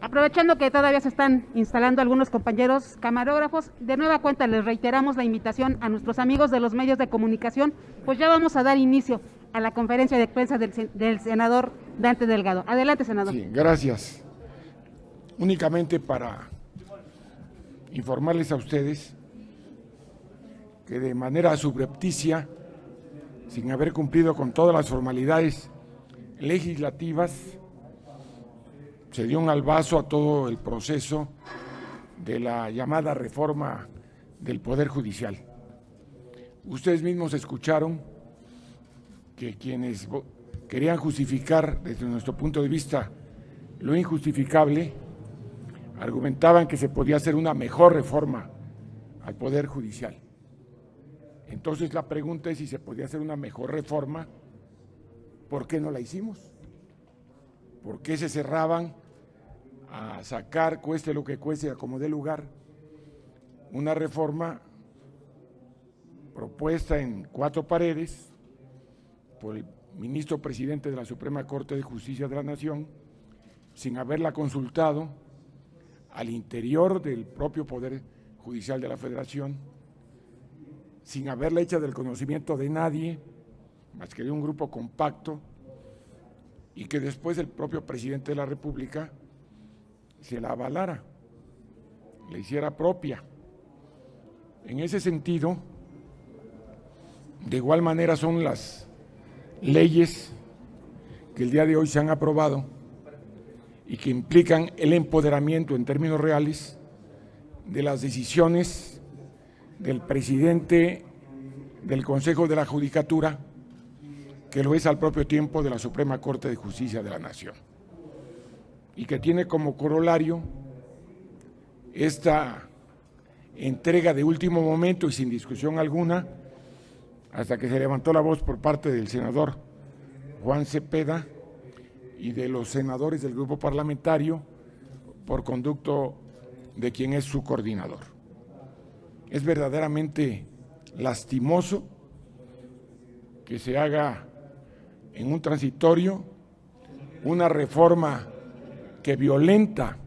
Aprovechando que todavía se están instalando algunos compañeros camarógrafos, de nueva cuenta les reiteramos la invitación a nuestros amigos de los medios de comunicación, pues ya vamos a dar inicio a la conferencia de prensa del senador Dante Delgado. Adelante, senador. Sí, gracias. Únicamente para informarles a ustedes que de manera subrepticia, sin haber cumplido con todas las formalidades legislativas, se dio un albazo a todo el proceso de la llamada reforma del Poder Judicial. Ustedes mismos escucharon que quienes querían justificar desde nuestro punto de vista lo injustificable, argumentaban que se podía hacer una mejor reforma al Poder Judicial. Entonces la pregunta es si se podía hacer una mejor reforma, ¿por qué no la hicimos? ¿Por qué se cerraban a sacar, cueste lo que cueste, a como dé lugar, una reforma propuesta en 4 paredes por el ministro presidente de la Suprema Corte de Justicia de la Nación, sin haberla consultado al interior del propio Poder Judicial de la Federación, sin haberla hecha del conocimiento de nadie, más que de un grupo compacto, y que después el propio presidente de la República se la avalara, la hiciera propia. En ese sentido, de igual manera son las leyes que el día de hoy se han aprobado y que implican el empoderamiento en términos reales de las decisiones del presidente del Consejo de la Judicatura, que lo es al propio tiempo de la Suprema Corte de Justicia de la Nación, y que tiene como corolario esta entrega de último momento y sin discusión alguna, hasta que se levantó la voz por parte del senador Juan Cepeda y de los senadores del grupo parlamentario por conducto de quien es su coordinador. Es verdaderamente lastimoso que se haga en un transitorio una reforma que violenta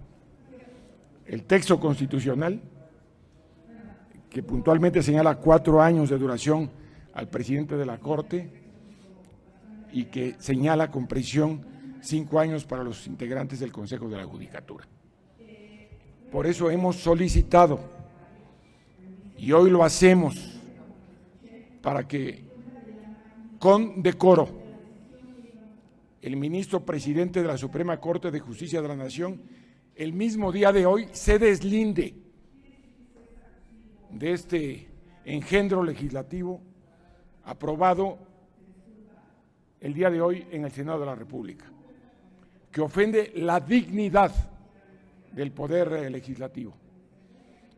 el texto constitucional, que puntualmente señala 4 años de duración al presidente de la Corte y que señala con prisión 5 años para los integrantes del Consejo de la Judicatura. Por eso hemos solicitado, y hoy lo hacemos, para que con decoro el ministro presidente de la Suprema Corte de Justicia de la Nación, el mismo día de hoy, se deslinde de este engendro legislativo aprobado el día de hoy en el Senado de la República, que ofende la dignidad del Poder Legislativo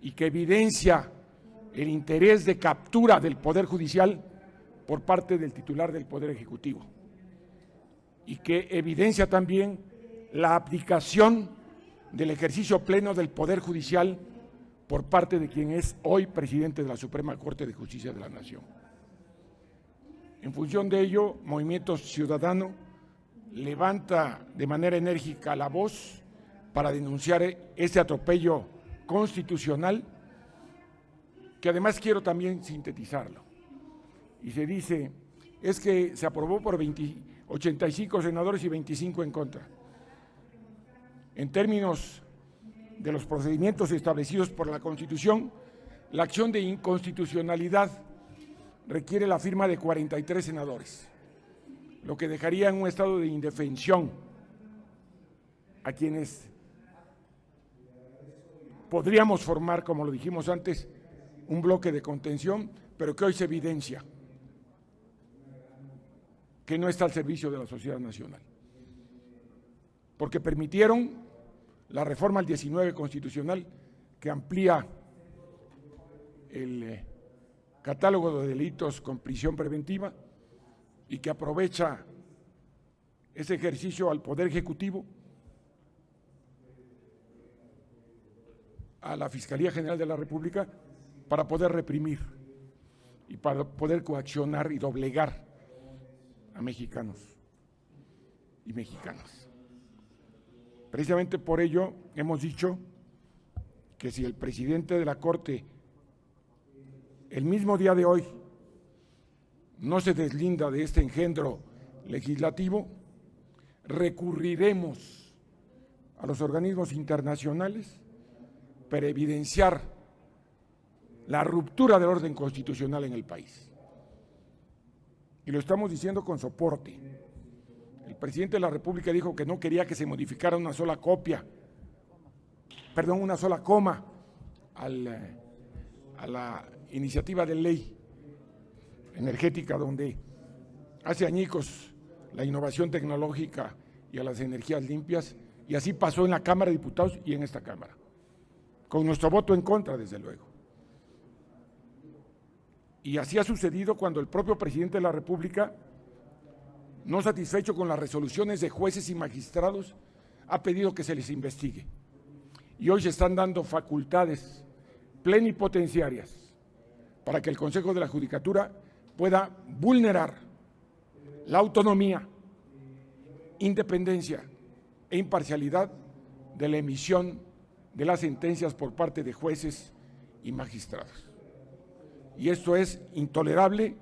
y que evidencia el interés de captura del Poder Judicial por parte del titular del Poder Ejecutivo, y que evidencia también la abdicación del ejercicio pleno del Poder Judicial por parte de quien es hoy presidente de la Suprema Corte de Justicia de la Nación. En función de ello, Movimiento Ciudadano levanta de manera enérgica la voz para denunciar este atropello constitucional, que además quiero también sintetizarlo. Y se dice, es que se aprobó por 85 senadores y 25 en contra. En términos de los procedimientos establecidos por la Constitución, la acción de inconstitucionalidad requiere la firma de 43 senadores, lo que dejaría en un estado de indefensión a quienes podríamos formar, como lo dijimos antes, un bloque de contención, pero que hoy se evidencia que no está al servicio de la sociedad nacional, porque permitieron la reforma al 19 constitucional, que amplía el catálogo de delitos con prisión preventiva y que aprovecha ese ejercicio al Poder Ejecutivo, a la Fiscalía General de la República, para poder reprimir y para poder coaccionar y doblegar a mexicanos y mexicanas. Precisamente por ello hemos dicho que si el presidente de la Corte el mismo día de hoy no se deslinda de este engendro legislativo, recurriremos a los organismos internacionales para evidenciar la ruptura del orden constitucional en el país. Y lo estamos diciendo con soporte. El presidente de la República dijo que no quería que se modificara una sola coma a la iniciativa de ley energética, donde hace añicos la innovación tecnológica y a las energías limpias, y así pasó en la Cámara de Diputados y en esta Cámara, con nuestro voto en contra, desde luego. Y así ha sucedido cuando el propio presidente de la República, no satisfecho con las resoluciones de jueces y magistrados, ha pedido que se les investigue. Y hoy se están dando facultades plenipotenciarias para que el Consejo de la Judicatura pueda vulnerar la autonomía, independencia e imparcialidad de la emisión de las sentencias por parte de jueces y magistrados. Y esto es intolerable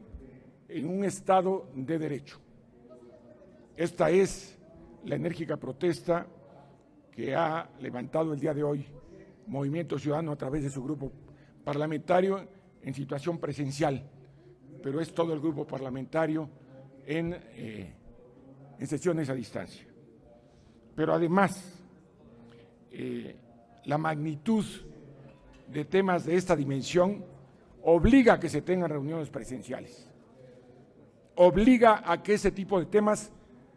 en un Estado de derecho. Esta es la enérgica protesta que ha levantado el día de hoy Movimiento Ciudadano a través de su grupo parlamentario en situación presencial, pero es todo el grupo parlamentario en sesiones a distancia. Pero además, la magnitud de temas de esta dimensión obliga a que se tengan reuniones presenciales, obliga a que ese tipo de temas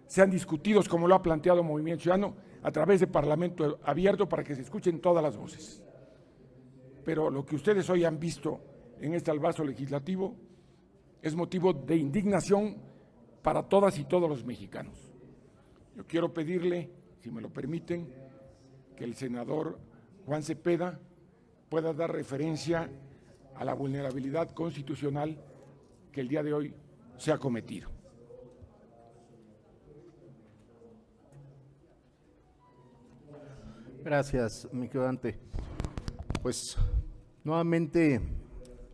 sean discutidos, como lo ha planteado Movimiento Ciudadano, a través de Parlamento abierto para que se escuchen todas las voces. Pero lo que ustedes hoy han visto en este albazo legislativo es motivo de indignación para todas y todos los mexicanos. Yo quiero pedirle, si me lo permiten, que el senador Juan Cepeda pueda dar referencia a la vulnerabilidad constitucional que el día de hoy se ha cometido. Gracias, mi querido Dante. Pues nuevamente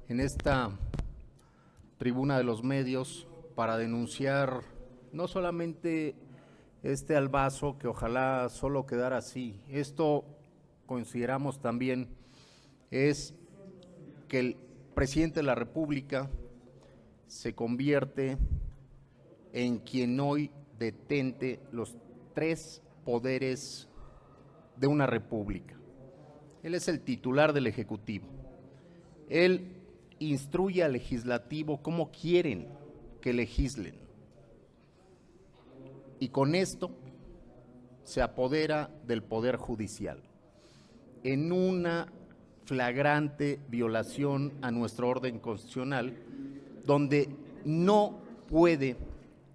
en esta tribuna de los medios para denunciar no solamente este albazo, que ojalá solo quedara así. Esto consideramos también es que el presidente de la República se convierte en quien hoy detente los tres poderes de una república. Él es el titular del Ejecutivo. Él instruye al Legislativo cómo quieren que legislen. Y con esto se apodera del Poder Judicial en una flagrante violación a nuestro orden constitucional, donde no puede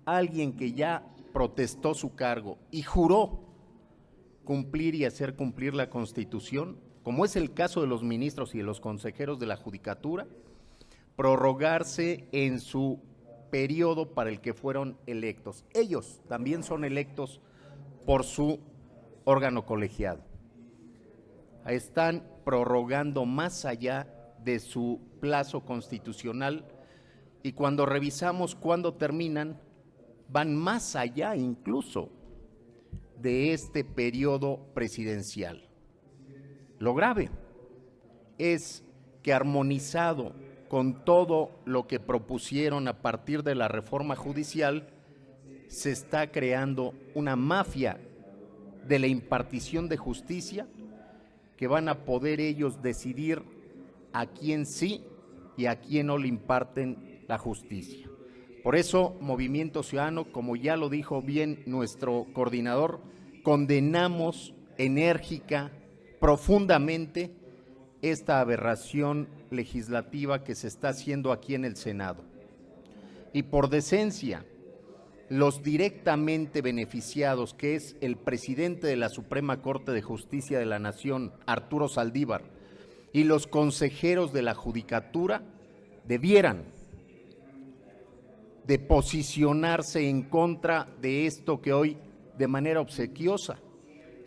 alguien que ya protestó su cargo y juró cumplir y hacer cumplir la Constitución, como es el caso de los ministros y de los consejeros de la Judicatura, prorrogarse en su periodo para el que fueron electos. Ellos también son electos por su órgano colegiado. Están prorrogando más allá de su plazo constitucional y cuando revisamos cuándo terminan, van más allá incluso de este periodo presidencial. Lo grave es que armonizado con todo lo que propusieron a partir de la reforma judicial, se está creando una mafia de la impartición de justicia que van a poder ellos decidir a quién sí y a quién no le imparten la justicia. Por eso, Movimiento Ciudadano, como ya lo dijo bien nuestro coordinador, condenamos enérgica, profundamente, esta aberración legislativa que se está haciendo aquí en el Senado. Y por decencia, los directamente beneficiados, que es el presidente de la Suprema Corte de Justicia de la Nación, Arturo Saldívar, y los consejeros de la Judicatura, debieran de posicionarse en contra de esto que hoy, de manera obsequiosa,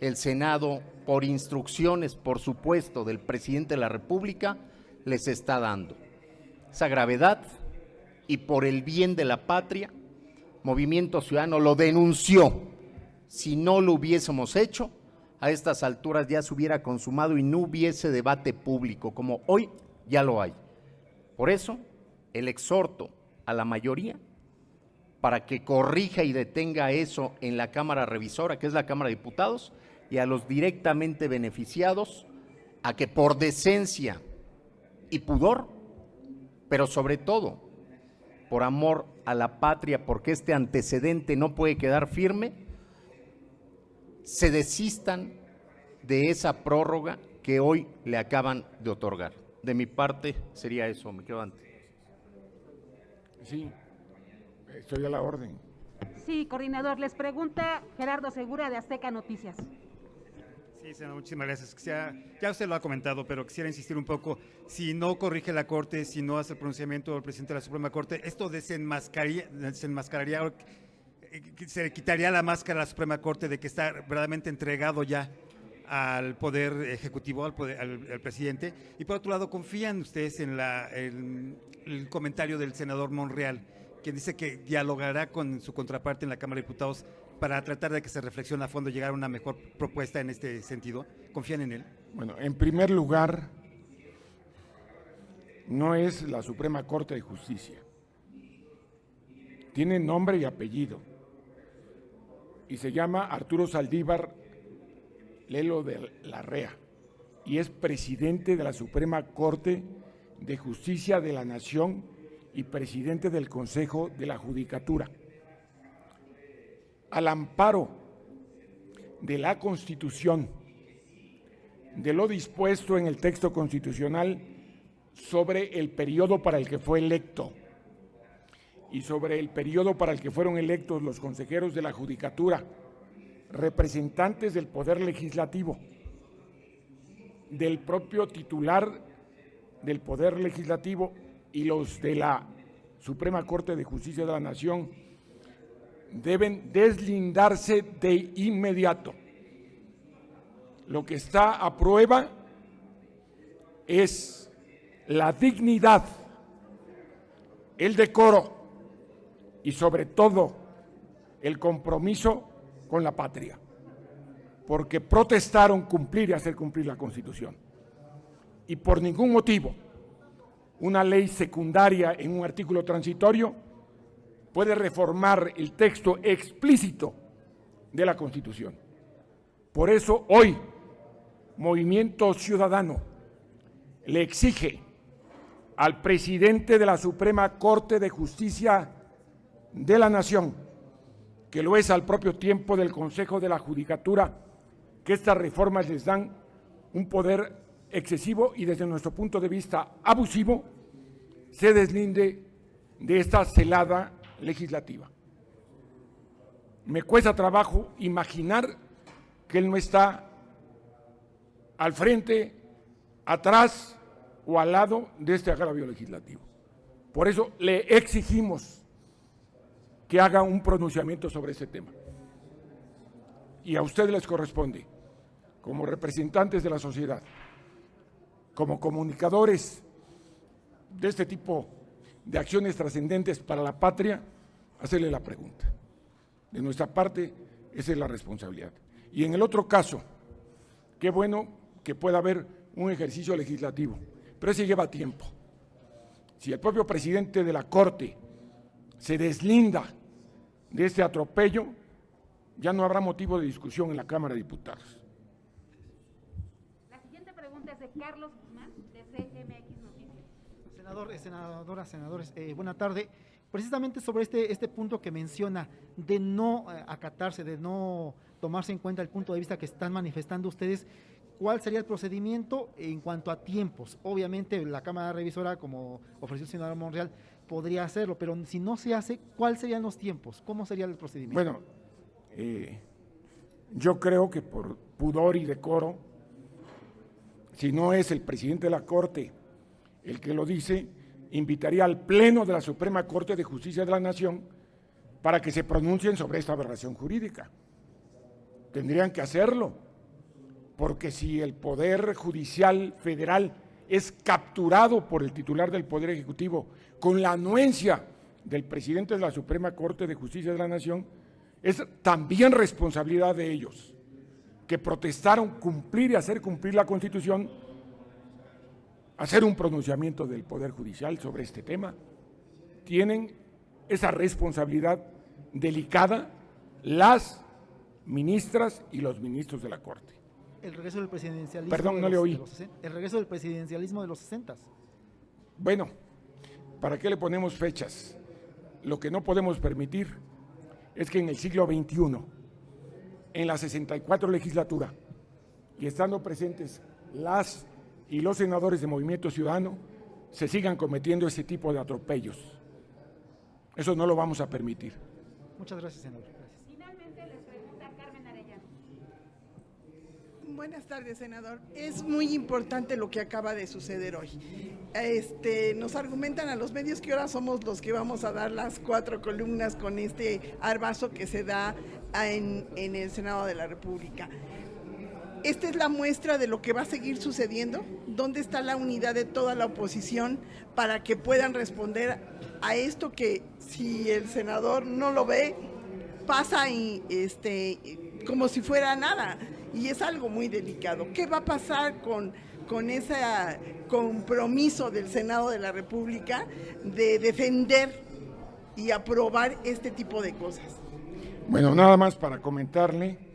el Senado, por instrucciones, por supuesto, del presidente de la República, les está dando. Esa gravedad, y por el bien de la patria, Movimiento Ciudadano lo denunció. Si no lo hubiésemos hecho, a estas alturas ya se hubiera consumado y no hubiese debate público, como hoy ya lo hay. Por eso, el exhorto a la mayoría para que corrija y detenga eso en la Cámara Revisora, que es la Cámara de Diputados, y a los directamente beneficiados, a que por decencia y pudor, pero sobre todo por amor a la patria, porque este antecedente no puede quedar firme, se desistan de esa prórroga que hoy le acaban de otorgar. De mi parte sería eso, me quedo antes. Sí, estoy a la orden. Sí, coordinador, les pregunta Gerardo Segura de Azteca Noticias. Sí, senador, muchísimas gracias. Ya usted lo ha comentado, pero quisiera insistir un poco. Si no corrige la Corte, si no hace el pronunciamiento del presidente de la Suprema Corte, esto desenmascararía, se le quitaría la máscara a la Suprema Corte de que está verdaderamente entregado ya al Poder Ejecutivo, al presidente. Y por otro lado, ¿confían ustedes en el comentario del senador Monreal, quien dice que dialogará con su contraparte en la Cámara de Diputados para tratar de que se reflexione a fondo y llegar a una mejor propuesta en este sentido? ¿Confían en él? Bueno, en primer lugar, no es la Suprema Corte de Justicia. Tiene nombre y apellido. Y se llama Arturo Saldívar Lelo de Larrea. Y es presidente de la Suprema Corte de Justicia de la Nación y presidente del Consejo de la Judicatura. Al amparo de la Constitución, de lo dispuesto en el texto constitucional sobre el periodo para el que fue electo y sobre el periodo para el que fueron electos los consejeros de la Judicatura, representantes del Poder Legislativo, del propio titular del Poder Legislativo y los de la Suprema Corte de Justicia de la Nación, deben deslindarse de inmediato. Lo que está a prueba es la dignidad, el decoro y sobre todo el compromiso con la patria, porque protestaron cumplir y hacer cumplir la Constitución. Y por ningún motivo una ley secundaria en un artículo transitorio puede reformar el texto explícito de la Constitución. Por eso hoy Movimiento Ciudadano le exige al presidente de la Suprema Corte de Justicia de la Nación, que lo es al propio tiempo del Consejo de la Judicatura, que estas reformas les dan un poder excesivo y desde nuestro punto de vista abusivo, se deslinde de esta celada legislativa. Me cuesta trabajo imaginar que él no está al frente, atrás o al lado de este agravio legislativo. Por eso le exigimos que haga un pronunciamiento sobre ese tema. Y a ustedes les corresponde, como representantes de la sociedad, como comunicadores de este tipo de acciones trascendentes para la patria, hacerle la pregunta. De nuestra parte, esa es la responsabilidad. Y en el otro caso, qué bueno que pueda haber un ejercicio legislativo, pero ese lleva tiempo. Si el propio presidente de la Corte se deslinda de este atropello, ya no habrá motivo de discusión en la Cámara de Diputados. La siguiente pregunta es de Carlos Guzmán, de CMX Noticias. Senadores, buena tarde. Precisamente sobre este punto que menciona de no acatarse, de no tomarse en cuenta el punto de vista que están manifestando ustedes, ¿cuál sería el procedimiento en cuanto a tiempos? Obviamente la Cámara Revisora, como ofreció el senador Monreal, podría hacerlo, pero si no se hace, ¿cuáles serían los tiempos? ¿Cómo sería el procedimiento? Bueno, yo creo que por pudor y decoro, si no es el presidente de la Corte el que lo dice, invitaría al Pleno de la Suprema Corte de Justicia de la Nación para que se pronuncien sobre esta aberración jurídica. Tendrían que hacerlo porque si el Poder Judicial Federal es capturado por el titular del Poder Ejecutivo con la anuencia del presidente de la Suprema Corte de Justicia de la Nación, es también responsabilidad de ellos, que protestaron cumplir y hacer cumplir la Constitución, hacer un pronunciamiento del Poder Judicial sobre este tema. Tienen esa responsabilidad delicada las ministras y los ministros de la Corte. El regreso del presidencialismo. Perdón, no le oí. El regreso del presidencialismo de los 60. Bueno, ¿para qué le ponemos fechas? Lo que no podemos permitir es que en el siglo XXI, en la 64 legislatura, y estando presentes las y los senadores de Movimiento Ciudadano, se sigan cometiendo ese tipo de atropellos. Eso no lo vamos a permitir. Muchas gracias, senador. Gracias. Finalmente les pregunta Carmen Arellano. Buenas tardes, senador. Es muy importante lo que acaba de suceder hoy. Nos argumentan a los medios que ahora somos los que vamos a dar las 4 columnas con este arbazo que se da en el Senado de la República. ¿Esta es la muestra de lo que va a seguir sucediendo? ¿Dónde está la unidad de toda la oposición para que puedan responder a esto que, si el senador no lo ve, pasa como si fuera nada? Y es algo muy delicado. ¿Qué va a pasar con ese compromiso del Senado de la República de defender y aprobar este tipo de cosas? Bueno, nada más para comentarle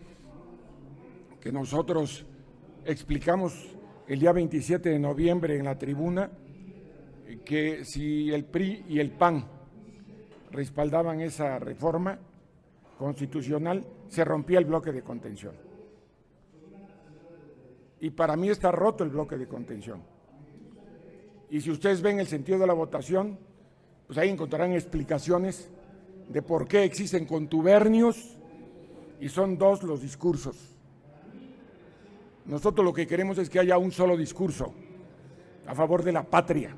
que nosotros explicamos el día 27 de noviembre en la tribuna que si el PRI y el PAN respaldaban esa reforma constitucional, se rompía el bloque de contención. Y para mí está roto el bloque de contención. Y si ustedes ven el sentido de la votación, pues ahí encontrarán explicaciones de por qué existen contubernios y son 2 los discursos. Nosotros lo que queremos es que haya un solo discurso a favor de la patria,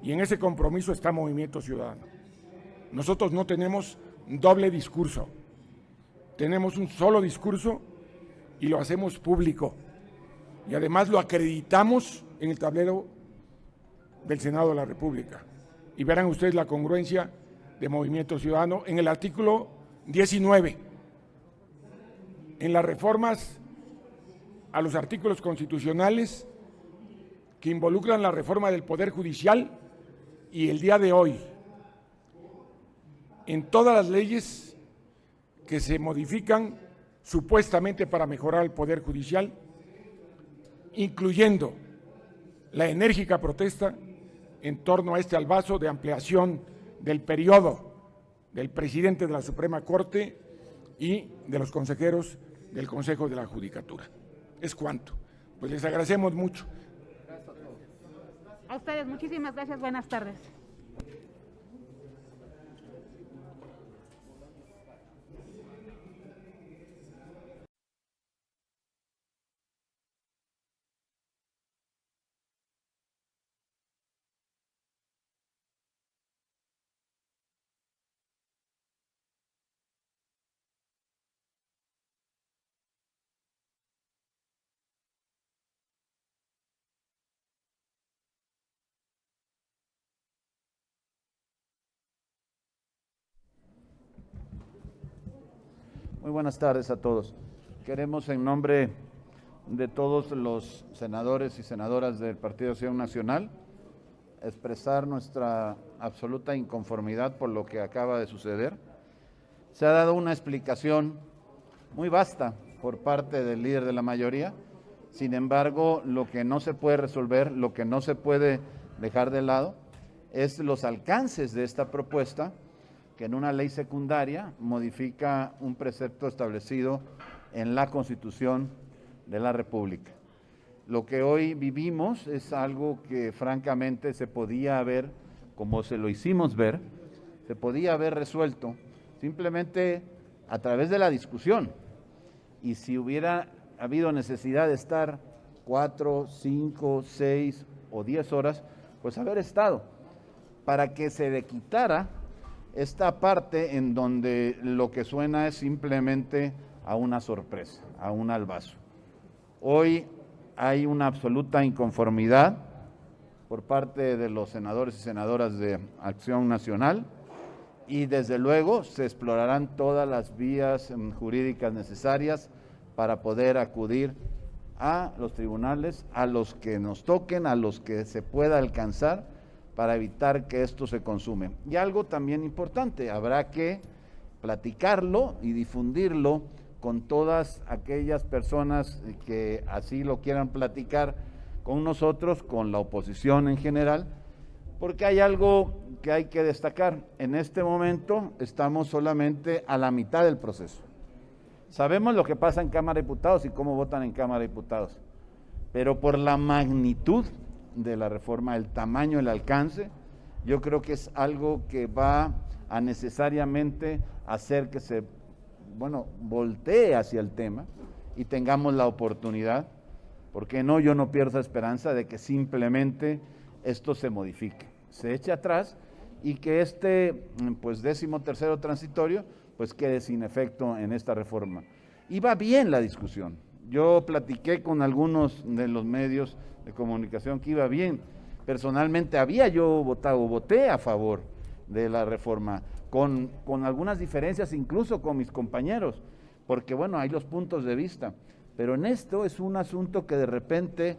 y en ese compromiso está Movimiento Ciudadano. Nosotros no tenemos doble discurso, tenemos un solo discurso y lo hacemos público, y además lo acreditamos en el tablero del Senado de la República. Y verán ustedes la congruencia de Movimiento Ciudadano en el artículo 19, en las reformas a los artículos constitucionales que involucran la reforma del Poder Judicial, y el día de hoy en todas las leyes que se modifican supuestamente para mejorar el Poder Judicial, incluyendo la enérgica protesta en torno a este albazo de ampliación del periodo del presidente de la Suprema Corte y de los consejeros del Consejo de la Judicatura. Es cuanto. Pues les agradecemos mucho. A ustedes, muchísimas gracias. Buenas tardes. Muy buenas tardes a todos. Queremos, en nombre de todos los senadores y senadoras del Partido Acción Nacional, expresar nuestra absoluta inconformidad por lo que acaba de suceder. Se ha dado una explicación muy vasta por parte del líder de la mayoría. Sin embargo, lo que no se puede resolver, lo que no se puede dejar de lado, es los alcances de esta propuesta, que en una ley secundaria modifica un precepto establecido en la Constitución de la República. Lo que hoy vivimos es algo que francamente se podía haber, como se lo hicimos ver, se podía haber resuelto simplemente a través de la discusión. Y si hubiera habido necesidad de estar 4, 5, 6 o 10 horas, pues haber estado, para que se le quitara esta parte en donde lo que suena es simplemente a una sorpresa, a un albazo. Hoy hay una absoluta inconformidad por parte de los senadores y senadoras de Acción Nacional y desde luego se explorarán todas las vías jurídicas necesarias para poder acudir a los tribunales, a los que nos toquen, a los que se pueda alcanzar para evitar que esto se consume. Y algo también importante, habrá que platicarlo y difundirlo con todas aquellas personas que así lo quieran platicar con nosotros, con la oposición en general, porque hay algo que hay que destacar. En este momento estamos solamente a la mitad del proceso. Sabemos lo que pasa en Cámara de Diputados y cómo votan en Cámara de Diputados, pero por la magnitud de la reforma, el tamaño, el alcance, yo creo que es algo que va a necesariamente hacer que se, voltee hacia el tema y tengamos la oportunidad, porque no, yo no pierdo esperanza de que simplemente esto se modifique, se eche atrás y que este, 13º transitorio, quede sin efecto en esta reforma. Y va bien la discusión. Yo platiqué con algunos de los medios de comunicación que iba bien. Personalmente voté a favor de la reforma, con algunas diferencias incluso con mis compañeros, porque hay los puntos de vista, pero en esto es un asunto que de repente,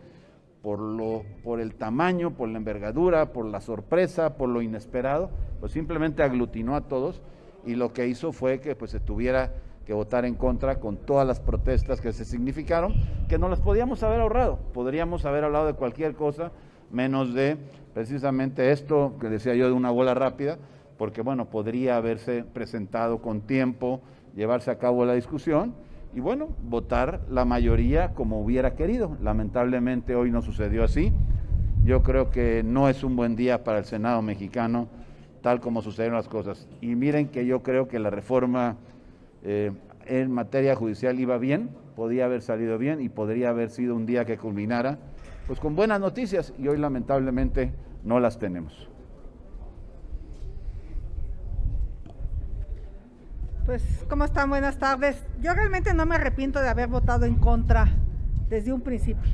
por el tamaño, por la envergadura, por la sorpresa, por lo inesperado, simplemente aglutinó a todos y lo que hizo fue que se tuviera que votar en contra con todas las protestas que se significaron, que no las podíamos haber ahorrado, podríamos haber hablado de cualquier cosa, menos de precisamente esto que decía yo de una bola rápida, porque podría haberse presentado con tiempo, llevarse a cabo la discusión y votar la mayoría como hubiera querido. Lamentablemente hoy no sucedió así. Yo creo que no es un buen día para el Senado mexicano, tal como sucedieron las cosas. Y miren que yo creo que la reforma en materia judicial iba bien, podía haber salido bien y podría haber sido un día que culminara con buenas noticias y hoy lamentablemente no las tenemos. ¿Cómo están? Buenas tardes. Yo realmente no me arrepiento de haber votado en contra desde un principio,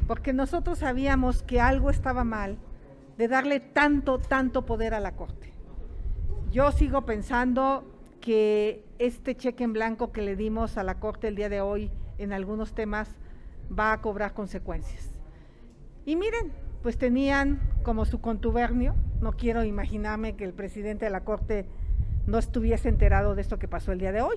porque nosotros sabíamos que algo estaba mal de darle tanto poder a la Corte. Yo sigo pensando que este cheque en blanco que le dimos a la Corte el día de hoy en algunos temas va a cobrar consecuencias. Y miren, tenían como su contubernio, no quiero imaginarme que el presidente de la Corte no estuviese enterado de esto que pasó el día de hoy,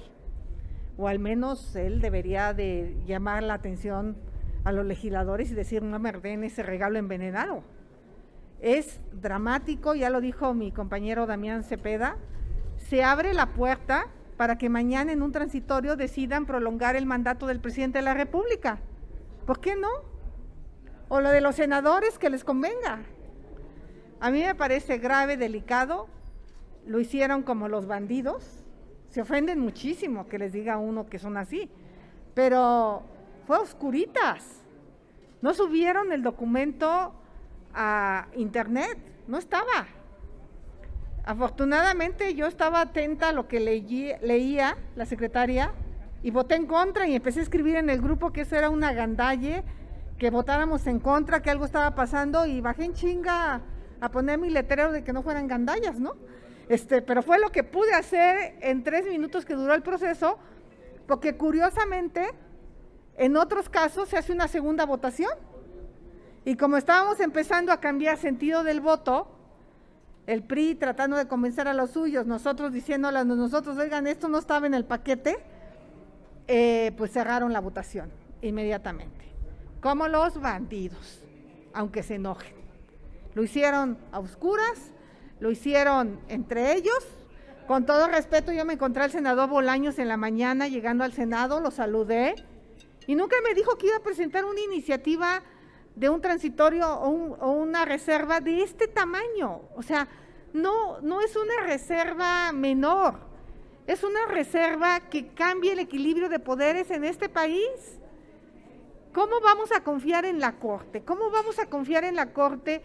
o al menos él debería de llamar la atención a los legisladores y decir, no me den ese regalo envenenado. Es dramático, ya lo dijo mi compañero Damián Cepeda, se abre la puerta para que mañana en un transitorio decidan prolongar el mandato del presidente de la República. ¿Por qué no? O lo de los senadores, que les convenga. A mí me parece grave, delicado, lo hicieron como los bandidos, se ofenden muchísimo que les diga a uno que son así, pero fue a oscuritas, no subieron el documento a internet, no estaba. Afortunadamente yo estaba atenta a lo que leía la secretaria y voté en contra y empecé a escribir en el grupo que eso era una gandalle, que votáramos en contra, que algo estaba pasando y bajé en chinga a poner mi letrero de que no fueran gandallas, ¿no? Pero fue lo que pude hacer en 3 minutos que duró el proceso, porque curiosamente en otros casos se hace una segunda votación y como estábamos empezando a cambiar sentido del voto, el PRI tratando de convencer a los suyos, nosotros diciéndole a nosotros, oigan, esto no estaba en el paquete, cerraron la votación inmediatamente, como los bandidos, aunque se enojen. Lo hicieron a oscuras, lo hicieron entre ellos. Con todo respeto, yo me encontré al senador Bolaños en la mañana llegando al Senado, lo saludé y nunca me dijo que iba a presentar una iniciativa de un transitorio o una reserva de este tamaño. O sea, no es una reserva menor, es una reserva que cambie el equilibrio de poderes en este país. ¿Cómo vamos a confiar en la Corte? ¿Cómo vamos a confiar en la Corte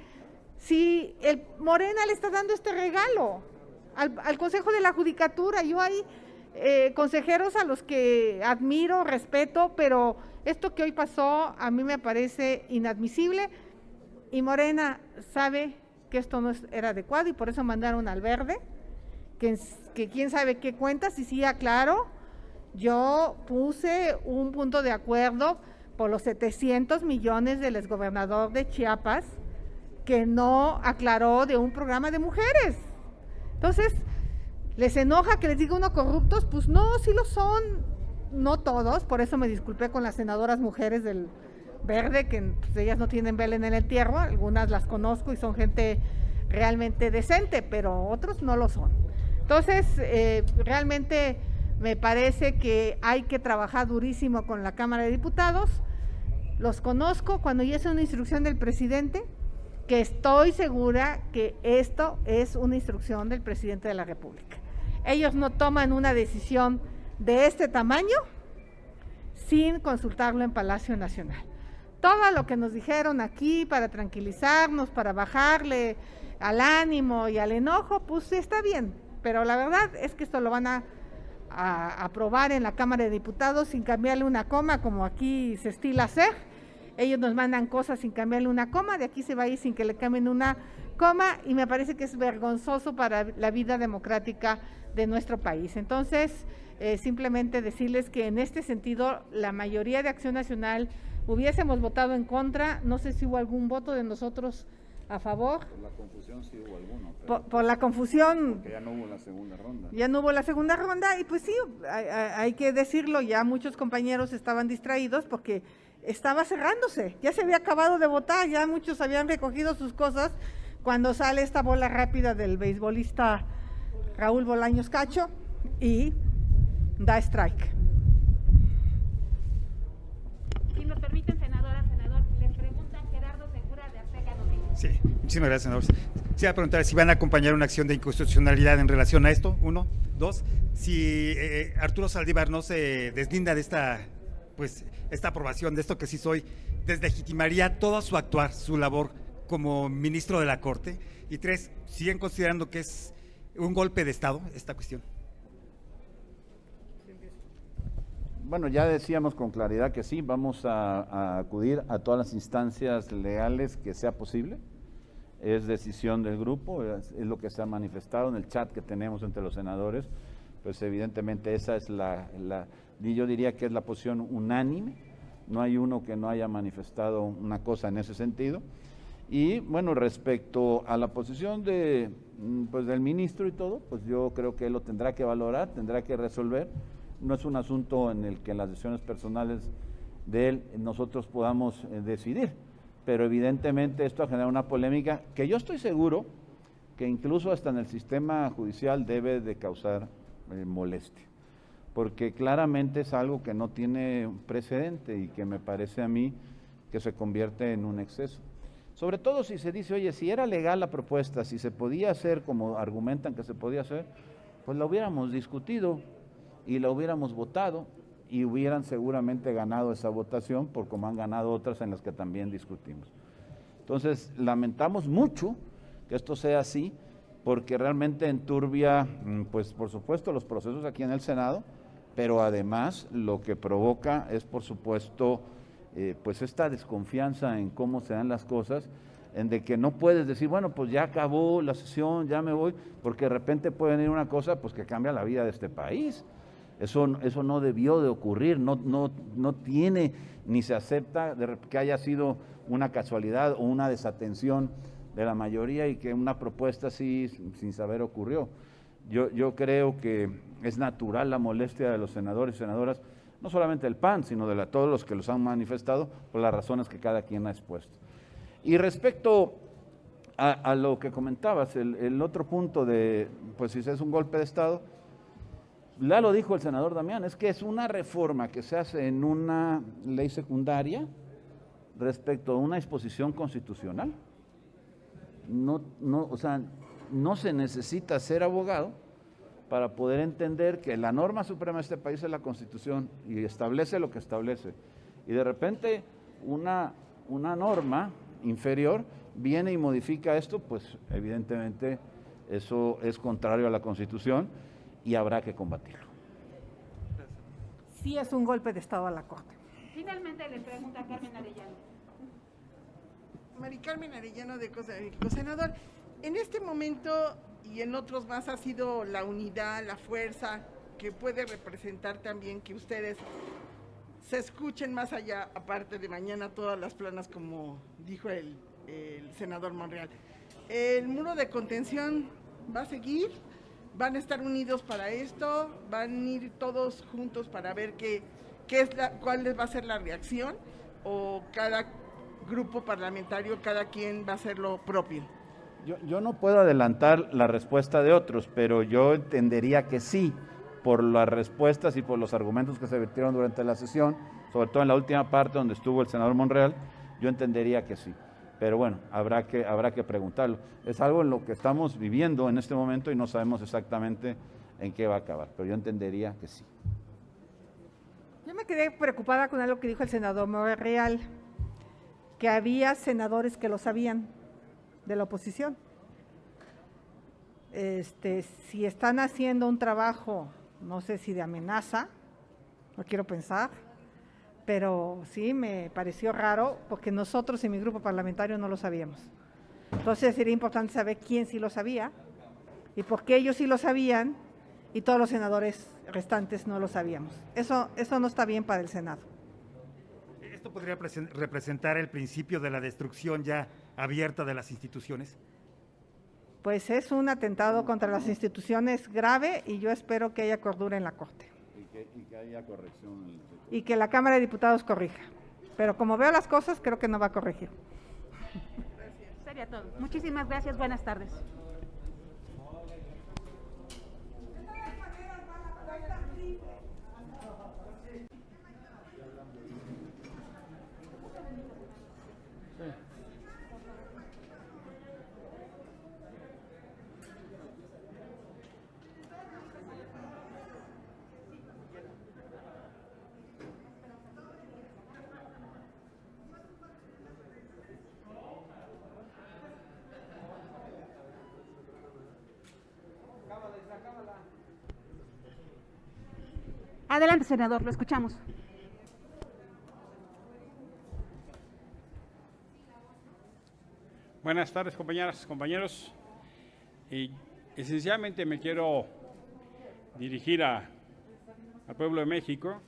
si el Morena le está dando este regalo al Consejo de la Judicatura? Yo ahí consejeros a los que admiro, respeto, pero esto que hoy pasó a mí me parece inadmisible y Morena sabe que esto no era adecuado y por eso mandaron al verde, que quién sabe qué cuentas, y sí aclaro, yo puse un punto de acuerdo por los 700 millones del exgobernador de Chiapas, que no aclaró de un programa de mujeres. Entonces, ¿les enoja que les diga uno corruptos? Pues no, sí lo son, no todos, por eso me disculpé con las senadoras mujeres del Verde, que pues, ellas no tienen vela en el entierro, algunas las conozco y son gente realmente decente, pero otros no lo son. Entonces, realmente me parece que hay que trabajar durísimo con la Cámara de Diputados. Los conozco cuando ya es una instrucción del presidente, que estoy segura que esto es una instrucción del presidente de la República. Ellos no toman una decisión de este tamaño sin consultarlo en Palacio Nacional. Todo lo que nos dijeron aquí para tranquilizarnos, para bajarle al ánimo y al enojo, pues está bien, pero la verdad es que esto lo van a aprobar en la Cámara de Diputados sin cambiarle una coma, como aquí se estila hacer. Ellos nos mandan cosas sin cambiarle una coma, de aquí se va a ir sin que le cambien una coma, y me parece que es vergonzoso para la vida democrática de nuestro país. Entonces, simplemente decirles que en este sentido, la mayoría de Acción Nacional hubiésemos votado en contra, no sé si hubo algún voto de nosotros a favor. Por la confusión sí hubo alguno. Por la confusión. Porque ya no hubo la segunda ronda. Ya no hubo la segunda ronda y pues sí, hay que decirlo, ya muchos compañeros estaban distraídos porque estaba cerrándose, ya se había acabado de votar, ya muchos habían recogido sus cosas cuando sale esta bola rápida del beisbolista Raúl Bolaños Cacho y da strike. Si me permiten, senador, les pregunta Gerardo Segura de Azteca Noticias. Sí, muchísimas gracias, senador. Sí, a preguntar si van a acompañar una acción de inconstitucionalidad en relación a esto, 1, 2, si Arturo Saldívar no se deslinda de esta aprobación, de esto que sí soy, deslegitimaría todo su actuar, su labor como ministro de la Corte, y 3, siguen considerando que es un golpe de Estado esta cuestión. Bueno, ya decíamos con claridad que sí, vamos a acudir a todas las instancias legales que sea posible. Es decisión del grupo, es lo que se ha manifestado en el chat que tenemos entre los senadores, pues evidentemente esa es yo diría que es la posición unánime, no hay uno que no haya manifestado una cosa en ese sentido. Y bueno, respecto a la posición del ministro y todo, pues yo creo que él lo tendrá que valorar, tendrá que resolver. No es un asunto en el que las decisiones personales de él nosotros podamos decidir, pero evidentemente esto ha generado una polémica que yo estoy seguro que incluso hasta en el sistema judicial debe de causar molestia, porque claramente es algo que no tiene precedente y que me parece a mí que se convierte en un exceso. Sobre todo si se dice, oye, si era legal la propuesta, si se podía hacer como argumentan que se podía hacer, pues la hubiéramos discutido y la hubiéramos votado y hubieran seguramente ganado esa votación por como han ganado otras en las que también discutimos. Entonces, lamentamos mucho que esto sea así, porque realmente enturbia, pues por supuesto, los procesos aquí en el Senado, pero además lo que provoca es, por supuesto, pues esta desconfianza en cómo se dan las cosas, en de que no puedes decir, bueno, pues ya acabó la sesión, ya me voy, porque de repente puede venir una cosa pues que cambia la vida de este país. Eso no debió de ocurrir, no tiene ni se acepta que haya sido una casualidad o una desatención de la mayoría y que una propuesta así sin saber ocurrió. Yo creo que es natural la molestia de los senadores y senadoras, no solamente del PAN, sino de todos los que los han manifestado por las razones que cada quien ha expuesto. Y respecto a lo que comentabas, el otro punto de, pues si es un golpe de Estado, ya lo dijo el senador Damián, es que es una reforma que se hace en una ley secundaria respecto a una disposición constitucional. O sea, no se necesita ser abogado para poder entender que la norma suprema de este país es la Constitución y establece lo que establece. Y de repente una norma inferior viene y modifica esto, pues evidentemente eso es contrario a la Constitución y habrá que combatirlo. sí es un golpe de Estado a la Corte. Finalmente le pregunta a Carmen Arellano. Mari Carmen Arellano de Cosa de México. Senador, en este momento y en otros más ha sido la unidad, la fuerza que puede representar también que ustedes se escuchen más allá, aparte de mañana todas las planas, como dijo el senador Monreal. ¿El muro de contención va a seguir? ¿Van a estar unidos para esto? ¿Van a ir todos juntos para ver cuál les va a ser la reacción? ¿O cada grupo parlamentario, cada quien va a hacer lo propio? Yo no puedo adelantar la respuesta de otros, pero yo entendería que sí, por las respuestas y por los argumentos que se vertieron durante la sesión, sobre todo en la última parte donde estuvo el senador Monreal, yo entendería que sí. Pero bueno, habrá que preguntarlo. Es algo en lo que estamos viviendo en este momento y no sabemos exactamente en qué va a acabar, pero yo entendería que sí. Yo me quedé preocupada con algo que dijo el senador Monreal, que había senadores que lo sabían de la oposición. Si están haciendo un trabajo, no sé si de amenaza, no quiero pensar, pero sí me pareció raro porque nosotros en mi grupo parlamentario no lo sabíamos. Entonces sería importante saber quién sí lo sabía y por qué ellos sí lo sabían y todos los senadores restantes no lo sabíamos. Eso no está bien para el Senado. ¿Esto podría representar el principio de la destrucción ya abierta de las instituciones? Pues es un atentado contra las instituciones grave y yo espero que haya cordura en la Corte. Y que haya corrección. Y que la Cámara de Diputados corrija. Pero como veo las cosas, creo que no va a corregir. Sería todo. Muchísimas gracias. Buenas tardes. Adelante, senador, lo escuchamos. Buenas tardes, compañeras, compañeros. Esencialmente me quiero dirigir al pueblo de México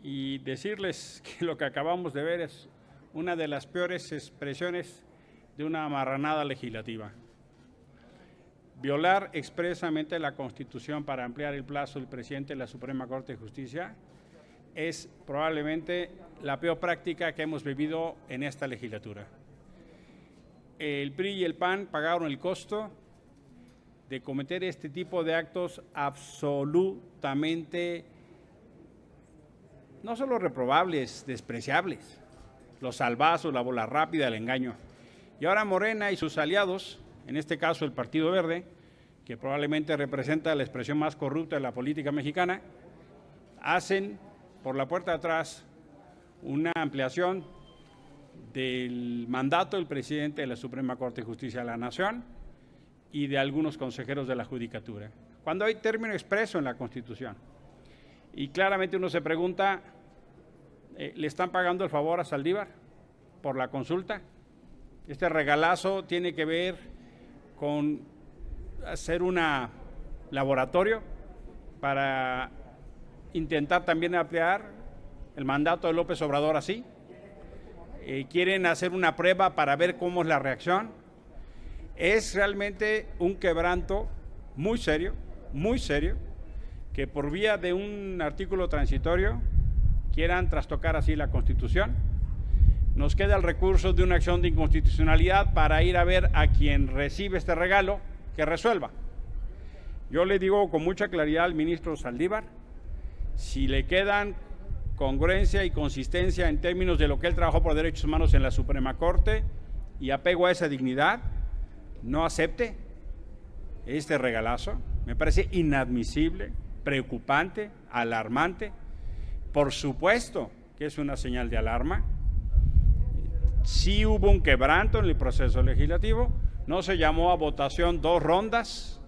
y decirles que lo que acabamos de ver es una de las peores expresiones de una marranada legislativa. Violar expresamente la Constitución para ampliar el plazo del presidente de la Suprema Corte de Justicia es probablemente la peor práctica que hemos vivido en esta legislatura. El PRI y el PAN pagaron el costo de cometer este tipo de actos absolutamente no solo reprobables, despreciables, los salvazos, la bola rápida, el engaño. Y ahora Morena y sus aliados, en este caso el Partido Verde, que probablemente representa la expresión más corrupta de la política mexicana, hacen por la puerta de atrás una ampliación del mandato del presidente de la Suprema Corte de Justicia de la Nación y de algunos consejeros de la Judicatura, cuando hay término expreso en la Constitución. Y claramente uno se pregunta, ¿le están pagando el favor a Saldívar por la consulta? Este regalazo tiene que ver con hacer un laboratorio para intentar también ampliar el mandato de López Obrador así. Quieren hacer una prueba para ver cómo es la reacción. Es realmente un quebranto muy serio, que por vía de un artículo transitorio quieran trastocar así la Constitución. Nos queda el recurso de una acción de inconstitucionalidad para ir a ver a quien recibe este regalo que resuelva. Yo le digo con mucha claridad al ministro Saldívar, si le quedan congruencia y consistencia en términos de lo que él trabajó por derechos humanos en la Suprema Corte y apego a esa dignidad, no acepte este regalazo. Me parece inadmisible, preocupante, alarmante. Por supuesto que es una señal de alarma. Sí hubo un quebranto en el proceso legislativo, no se llamó a votación 2 rondas,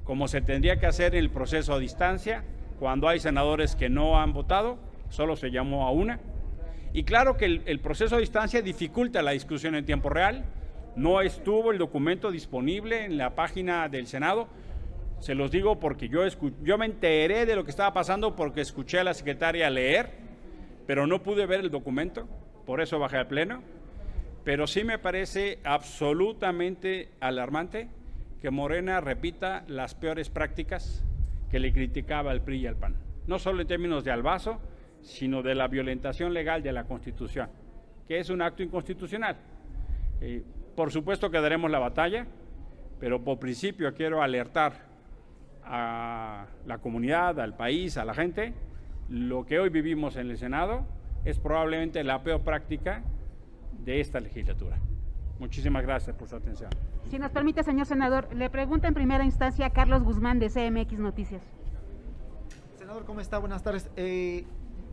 como se tendría que hacer en el proceso a distancia, Cuando hay senadores que no han votado, solo se llamó a una. Y claro que el proceso a distancia dificulta la discusión en tiempo real. No estuvo el documento disponible en la página del Senado. Se los digo porque yo me enteré de lo que estaba pasando porque escuché a la secretaria leer, pero no pude ver el documento, por eso bajé al Pleno. Pero sí me parece absolutamente alarmante que Morena repita las peores prácticas que le criticaba al PRI y al PAN. No solo en términos de albazo, sino de la violentación legal de la Constitución, que es un acto inconstitucional. Por supuesto que daremos la batalla, pero por principio quiero alertar a la comunidad, al país, a la gente. Lo que hoy vivimos en el Senado es probablemente la peor práctica de esta legislatura. Muchísimas gracias por su atención. Si nos permite, señor senador, le pregunta en primera instancia a Carlos Guzmán de CMX Noticias. Senador, ¿cómo está? Buenas tardes.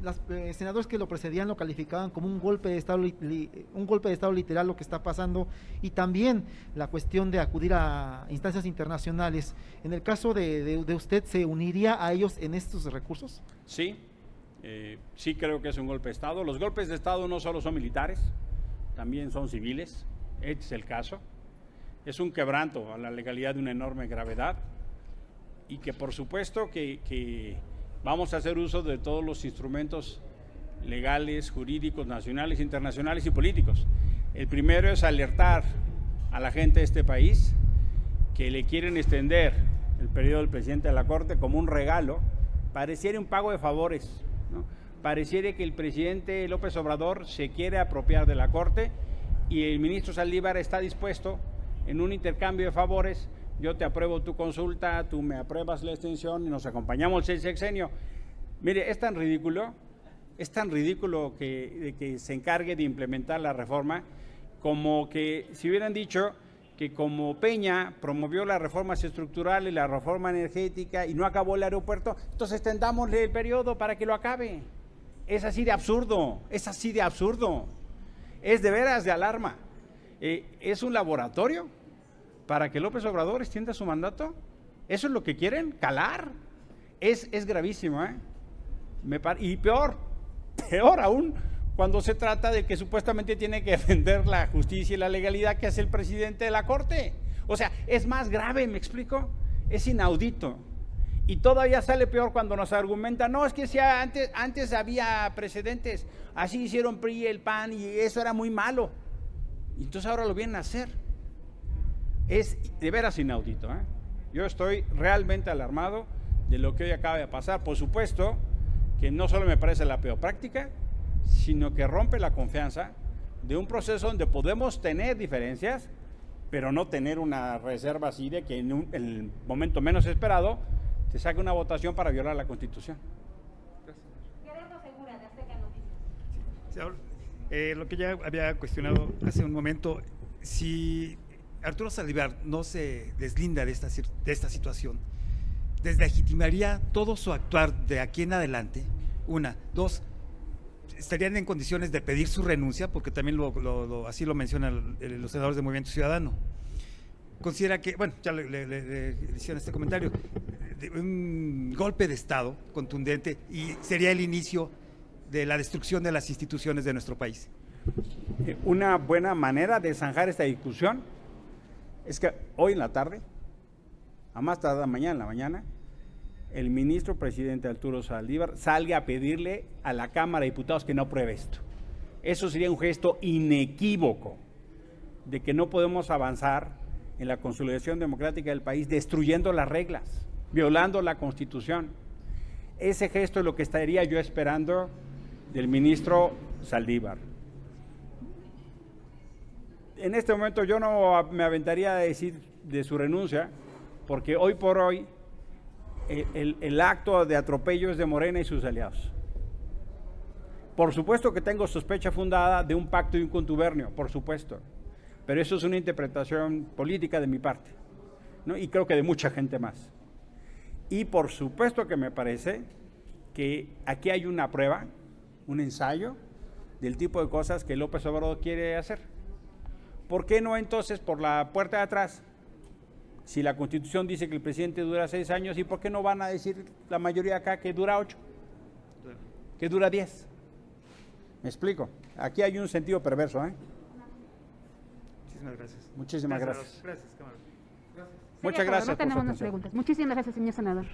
Los senadores que lo precedían lo calificaban como un golpe de estado literal lo que está pasando, y también la cuestión de acudir a instancias internacionales. En el caso de usted, ¿se uniría a ellos en estos recursos? Sí, sí creo que es un golpe de Estado. Los golpes de Estado no solo son militares, también son civiles. Este es el caso. Es un quebranto a la legalidad de una enorme gravedad y que por supuesto que vamos a hacer uso de todos los instrumentos legales, jurídicos, nacionales, internacionales y políticos. El primero es alertar a la gente de este país que le quieren extender el periodo del presidente de la Corte como un regalo. Pareciera un pago de favores, ¿no? Pareciera que el presidente López Obrador se quiere apropiar de la Corte y el ministro Saldívar está dispuesto en un intercambio de favores. Yo te apruebo tu consulta, tú me apruebas la extensión y nos acompañamos el sexenio. Mire, es tan ridículo que se encargue de implementar la reforma, como que si hubieran dicho que como Peña promovió las reformas estructurales, la reforma energética y no acabó el aeropuerto, entonces extendámosle el periodo para que lo acabe. Es así de absurdo, es de veras de alarma. ¿Es un laboratorio para que López Obrador extienda su mandato? ¿Eso es lo que quieren? ¿Calar? Es gravísimo, ¿eh? Y peor aún, cuando se trata de que supuestamente tiene que defender la justicia y la legalidad, que es el presidente de la Corte. O sea, es más grave, ¿me explico? Es inaudito. Y todavía sale peor cuando nos argumentan, no, es que si antes había precedentes, así hicieron PRI y el PAN y eso era muy malo. Y entonces ahora lo vienen a hacer. Es de veras inaudito, ¿eh? Yo estoy realmente alarmado de lo que hoy acaba de pasar. Por supuesto que no solo me parece la peor práctica, sino que rompe la confianza de un proceso donde podemos tener diferencias, pero no tener una reserva así de que en el momento menos esperado te saque una votación para violar la Constitución. Gerardo Segura, de Azteca Noticias. Sí, lo que ya había cuestionado hace un momento, si Arturo Saldívar no se deslinda de esta situación, ¿deslegitimaría todo su actuar de aquí en adelante? Una. Dos, ¿estarían en condiciones de pedir su renuncia? Porque también así lo mencionan los senadores de Movimiento Ciudadano. Considera que, bueno, ya le hicieron este comentario, de un golpe de Estado contundente y sería el inicio de la destrucción de las instituciones de nuestro país. Una buena manera de zanjar esta discusión es que hoy en la tarde, a más tardar mañana en la mañana, el ministro presidente Arturo Saldívar salga a pedirle a la Cámara de Diputados que no apruebe esto. Eso sería un gesto inequívoco de que no podemos avanzar en la consolidación democrática del país destruyendo las reglas, violando la Constitución. Ese gesto es lo que estaría yo esperando del ministro Saldívar. En este momento yo no me aventaría a decir de su renuncia, porque hoy por hoy el acto de atropello es de Morena y sus aliados. Por supuesto que tengo sospecha fundada de un pacto y un contubernio, por supuesto, pero eso es una interpretación política de mi parte, ¿no? Y creo que de mucha gente más. Y por supuesto que me parece que aquí hay una prueba, un ensayo del tipo de cosas que López Obrador quiere hacer. ¿Por qué no entonces por la puerta de atrás Si la Constitución dice que el presidente dura 6 años, ¿y por qué no van a decir la mayoría acá que dura 8? Que dura 10. ¿Me explico? Aquí hay un sentido perverso, ¿eh? Muchísimas gracias. Muchísimas gracias. Gracias, cámara. Muchas gracias. No por su tenemos más atención. preguntas. Muchísimas gracias, señor senador.